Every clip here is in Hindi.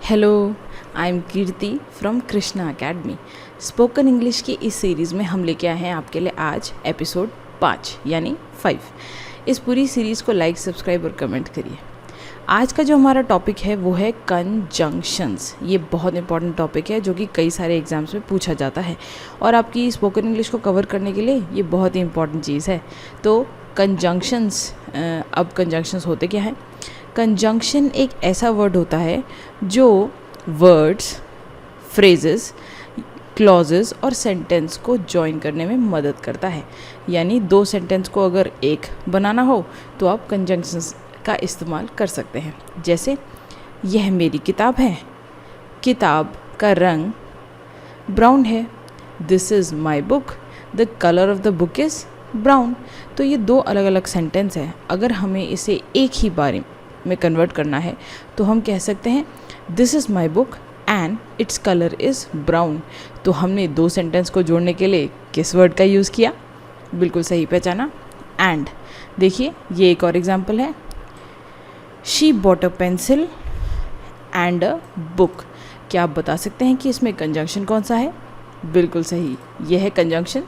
Hello, I am Kirti from Krishna academy. Spoken English की इस सीरीज़ में हम लेके आए हैं आपके लिए आज एपिसोड 5 यानी 5। इस पूरी सीरीज़ को लाइक, सब्सक्राइब और कमेंट करिए। आज का जो हमारा टॉपिक है वो है कंजंक्शंस। ये बहुत इंपॉर्टेंट टॉपिक है जो कि कई सारे एग्जाम्स में पूछा जाता है और आपकी स्पोकन इंग्लिश को कवर करने के लिए ये बहुत ही इंपॉर्टेंट चीज़ है। तो कंजंक्शंस, अब कंजंक्शंस होते क्या हैं? कंजंक्शन एक ऐसा वर्ड होता है जो वर्ड्स, फ्रेजेस, क्लॉजेस और सेंटेंस को जॉइन करने में मदद करता है। यानी दो सेंटेंस को अगर एक बनाना हो तो आप कंजंक्शंस का इस्तेमाल कर सकते हैं। जैसे यह मेरी किताब है, किताब का रंग ब्राउन है। This is my book, the colour of the book is brown. तो ये दो अलग अलग सेंटेंस है। अगर हमें इसे एक ही बार में कन्वर्ट करना है तो हम कह सकते हैं this is my book and its colour is brown. तो हमने दो सेंटेंस को जोड़ने के लिए किस वर्ड का यूज़ किया? बिल्कुल सही पहचाना, एंड। देखिए ये एक और एग्जाम्पल है, she bought a pencil and a book. क्या आप बता सकते हैं कि इसमें कंजंक्शन कौन सा है? बिल्कुल सही, यह है कंजंक्शन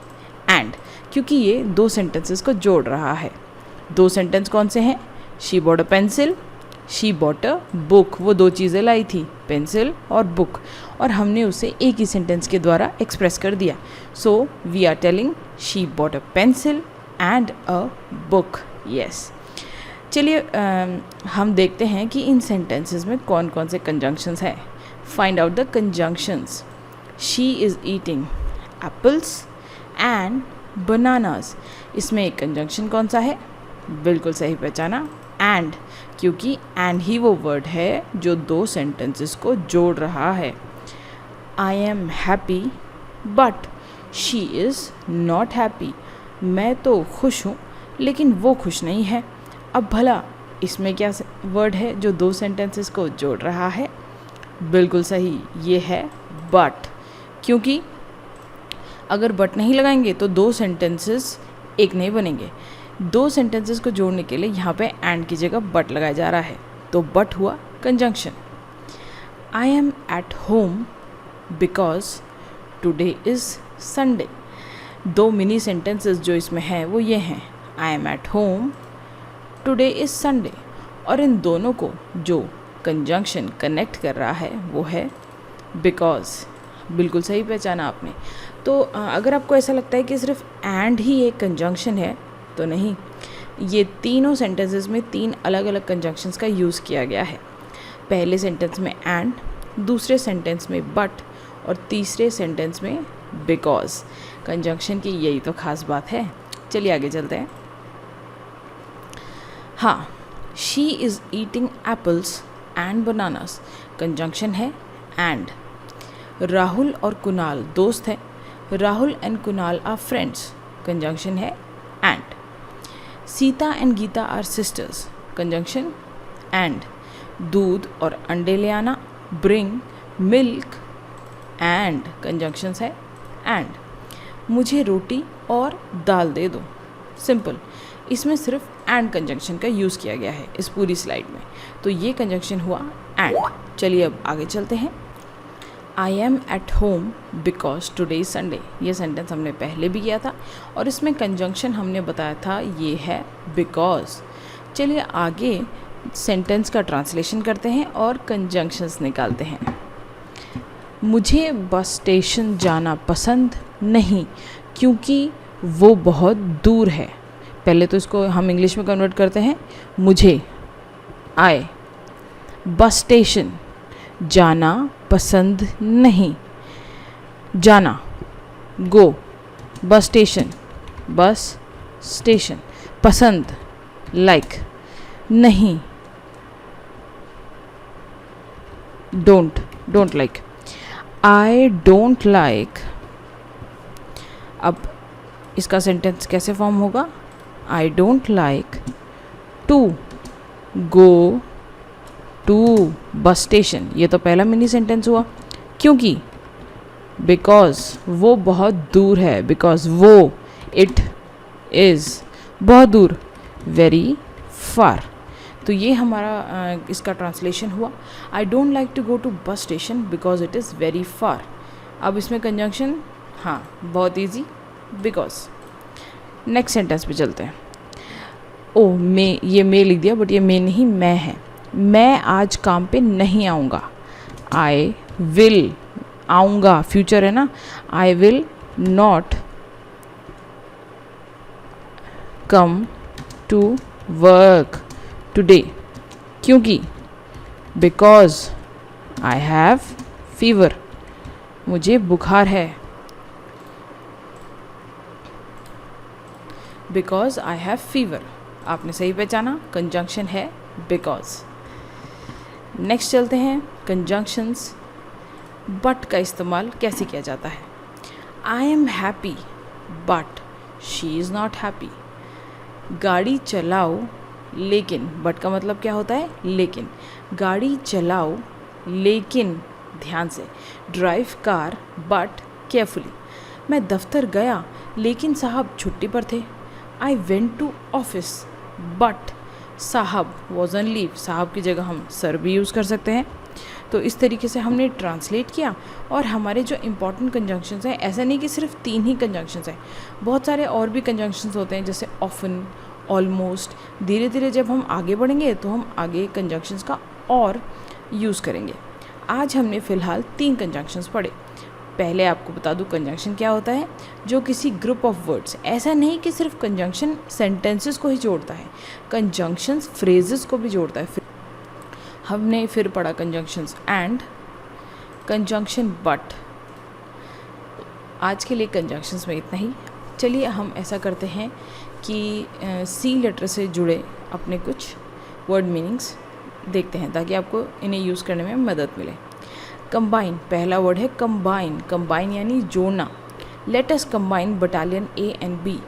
एंड, क्योंकि ये दो सेंटेंसेस को जोड़ रहा है। दो सेंटेंस कौन से हैं? She bought a pencil, she bought a book. वो दो चीज़ें लाई थी, पेंसिल और बुक, और हमने उसे एक ही सेंटेंस के द्वारा एक्सप्रेस कर दिया। So we are telling she bought a pencil and a book. Yes, चलिए हम देखते हैं कि इन सेंटेंसेस में कौन कौन से कंजंक्शंस हैं। Find out the conjunctions. She is eating apples and bananas. इसमें एक कंजंक्शन कौन सा है? बिल्कुल सही पहचाना, एंड, क्योंकि एंड ही वो वर्ड है जो दो सेंटेंसेस को जोड़ रहा है। I am happy but she is not happy. मैं तो खुश हूँ लेकिन वो खुश नहीं है। अब भला इसमें क्या वर्ड है जो दो सेंटेंसेस को जोड़ रहा है? बिल्कुल सही, ये है बट। क्योंकि अगर बट नहीं लगाएंगे तो दो सेंटेंसेस एक नहीं बनेंगे। दो सेंटेंसेस को जोड़ने के लिए यहाँ पे एंड की जगह बट लगाया जा रहा है, तो बट हुआ conjunction. I am at home because today is Sunday. दो मिनी सेंटेंसेस जो इसमें हैं वो ये हैं, I am at home, today is Sunday, और इन दोनों को जो कंजंक्शन कनेक्ट कर रहा है वो है बिकॉज। बिल्कुल सही पहचाना आपने। तो अगर आपको ऐसा लगता है कि सिर्फ एंड ही एक कंजंक्शन है, तो नहीं, ये तीनों सेंटेंसेस में तीन अलग अलग कंजंक्शंस का यूज़ किया गया है। पहले सेंटेंस में एंड, दूसरे सेंटेंस में बट, और तीसरे सेंटेंस में बिकॉज। कंजंक्शन की यही तो खास बात है। चलिए आगे चलते हैं। हाँ, she is eating apples and bananas. Conjunction है एंड। राहुल और कुणाल दोस्त हैं। Rahul and Kunal are friends. Conjunction है and. Sita and Gita are sisters. Conjunction and. दूध और अंडे ले आना, ब्रिंग मिल्क एंड। कंजंक्शंस है एंड। मुझे रोटी और दाल दे दो। सिंपल, इसमें सिर्फ एंड कंजंक्शन का यूज़ किया गया है इस पूरी स्लाइड में, तो ये कंजंक्शन हुआ एंड। चलिए अब आगे चलते हैं। I am at home because today is Sunday. ये सेंटेंस हमने पहले भी किया था और इसमें कंजंक्शन हमने बताया था ये है बिकॉज। चलिए आगे सेंटेंस का ट्रांसलेशन करते हैं और कंजंक्शंस निकालते हैं। मुझे बस स्टेशन जाना पसंद नहीं क्योंकि वो बहुत दूर है। पहले तो इसको हम इंग्लिश में कन्वर्ट करते हैं। मुझे, आए, बस स्टेशन जाना पसंद नहीं, जाना, गो, बस स्टेशन, पसंद, लाइक, नहीं, don't like. I don't like. अब इसका सेंटेंस कैसे फॉर्म होगा? I don't like to go to bus station. ये तो पहला मिनी सेंटेंस हुआ, क्योंकि बिकॉज वो बहुत दूर है, बिकॉज वो, इट इज़, बहुत दूर, वेरी फार। तो ये हमारा इसका ट्रांसलेशन हुआ। I don't like to go to bus station because it is very far. अब इसमें कंजंक्शन, हाँ बहुत ईजी, बिकॉज। नेक्स्ट सेंटेंस पे चलते हैं। ओ मैं, ये मैं लिख दिया बट ये मैं नहीं, मैं है। मैं आज काम पे नहीं आऊँगा। आई विल, आऊँगा फ्यूचर है ना, I will not come to work today. क्योंकि, बिकॉज आई हैव फीवर, मुझे बुखार है। बिकॉज आई हैव फीवर, आपने सही पहचाना, कंजंक्शन है बिकॉज। नेक्स्ट चलते हैं कंजंक्शंस। बट का इस्तेमाल कैसे किया जाता है। I am happy but she is not happy. गाड़ी चलाओ लेकिन, बट का मतलब क्या होता है, लेकिन। गाड़ी चलाओ लेकिन ध्यान से। Drive car but carefully. मैं दफ्तर गया लेकिन साहब छुट्टी पर थे। I went to office but sahab was on leave. साहब की जगह हम सर भी यूज़ कर सकते हैं। तो इस तरीके से हमने ट्रांसलेट किया। और हमारे जो इम्पॉर्टेंट कंजंक्शंस हैं, ऐसा नहीं कि सिर्फ 3 ही कंजंक्शंस हैं, बहुत सारे और भी कंजंक्शंस होते हैं, जैसे ऑफन, ऑलमोस्ट। धीरे धीरे जब हम आगे बढ़ेंगे तो हम आगे कंजंक्शंस का और यूज़ करेंगे। आज हमने फ़िलहाल 3 कंजंक्शंस पढ़े। पहले आपको बता दूं कंजंक्शन क्या होता है, जो किसी ग्रुप ऑफ वर्ड्स, ऐसा नहीं कि सिर्फ कंजंक्शन सेंटेंसेस को ही जोड़ता है, कंजंक्शंस फ्रेजेस को भी जोड़ता है। हमने फिर पढ़ा कंजंक्शंस एंड, कंजंक्शन बट। आज के लिए कंजंक्शंस में इतना ही। चलिए हम ऐसा करते हैं कि सी लेटर से जुड़े अपने कुछ वर्ड मीनिंग्स देखते हैं ताकि आपको इन्हें यूज़ करने में मदद मिले। कंबाइन, पहला वर्ड है कंबाइन। कंबाइन यानी जोड़ना। Let us combine battalion A and B.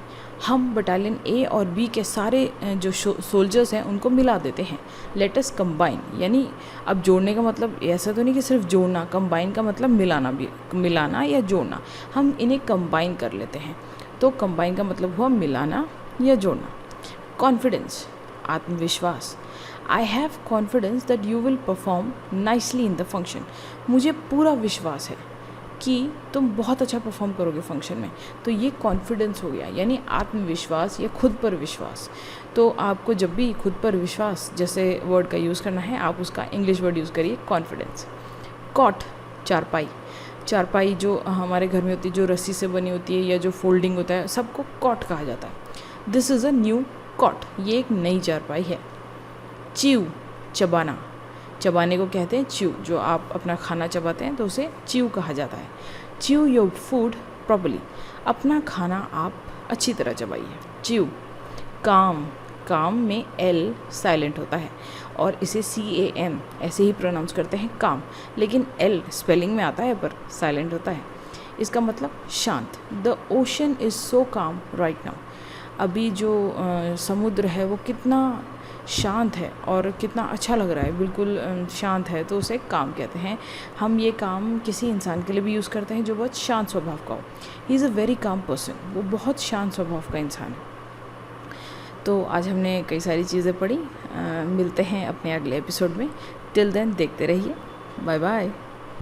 हम बटालियन ए और बी के सारे जो सोल्जर्स हैं उनको मिला देते हैं। लेट अस कंबाइन यानी, अब जोड़ने का मतलब ऐसा तो नहीं कि सिर्फ जोड़ना, कंबाइन का मतलब मिलाना भी, मिलाना या जोड़ना। हम इन्हें कंबाइन कर लेते हैं, तो कंबाइन का मतलब हुआ मिलाना या जोड़ना। कॉन्फिडेंस, आत्मविश्वास। I have confidence that you will perform nicely in the function. मुझे पूरा विश्वास है कि तुम बहुत अच्छा परफॉर्म करोगे फंक्शन में। तो ये कॉन्फिडेंस हो गया, यानी आत्मविश्वास या खुद पर विश्वास। तो आपको जब भी खुद पर विश्वास जैसे वर्ड का यूज़ करना है, आप उसका इंग्लिश वर्ड यूज़ करिए कॉन्फिडेंस। कॉट, चारपाई। चारपाई जो हमारे घर में होती है, जो रस्सी से बनी होती है या जो फोल्डिंग होता है, सबको कॉट कहा जाता है। This is a new cot, ये एक नई चारपाई है। च्यू, चबाना। चबाने को कहते हैं च्यू। जो आप अपना खाना चबाते हैं तो उसे च्यू कहा जाता है। Chew your food properly. अपना खाना आप अच्छी तरह चबाइए। च्यू। काम, काम में एल साइलेंट होता है और इसे CAM ऐसे ही प्रोनाउंस करते हैं काम, लेकिन एल स्पेलिंग में आता है पर साइलेंट होता है। इसका मतलब शांत। द ओशन इज़ सो काम राइट नाउ। अभी जो समुद्र है वो कितना शांत है और कितना अच्छा लग रहा है, बिल्कुल शांत है, तो उसे काम कहते हैं। हम ये काम किसी इंसान के लिए भी यूज़ करते हैं जो बहुत शांत स्वभाव का हो। He is a very calm person, वो बहुत शांत स्वभाव का इंसान है। तो आज हमने कई सारी चीज़ें पढ़ी। मिलते हैं अपने अगले एपिसोड में। टिल देन देखते रहिए। Bye bye.